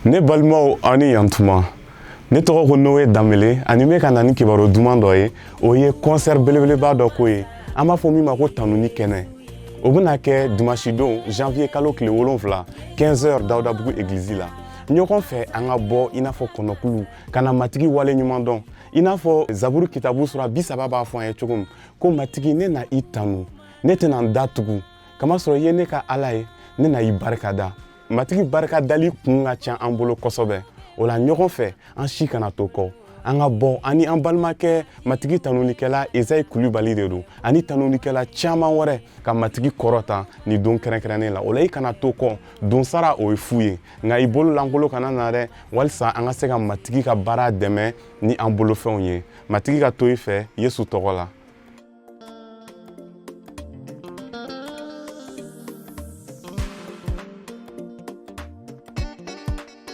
Ne balimaw ani yantuma ne tɔgɔ ko Noé Danbele ani me ka na ni kibaru duman dɔ ye o ye concert belebeleba dɔ ko ye an b'a fɔ min ma ko tanuni kɛnɛ o bɛna kɛ dimanche don janvier kalo tile 7 15h Dawudabugu église la ɲɔgɔn fɛ an ka bɔ i n'a fɔ kɔnɔkulu ka na matigi wale ɲuman dɔn i n'a fɔ zaburu kitabu sura 30 b'a fɔ an ye cogo min ko matigi ne na i tanu ne tɛna n da tugu kamasɔrɔ i ye ne ka Ala ye ne na i barikada matigi barika dali kun ka ca an bolo kosɛbɛ o la ɲɔgɔn fɛ an si kana to kɔ an ka bɔ ani an balimakɛ matigi tanunikɛla Ezayi Kulibali de don ani tanunikɛla caman wɛrɛ ka matigi kɔrɔta ni don kɛrɛnkɛrɛnnen la o la i kana to kɔ don sara o ye fu ye nka i bolo lankolon kana na dɛ walisa an ka se ka matigi ka baara dɛmɛ ni an bolofɛnw ye matigi ka to i fɛ Yesu tɔgɔ la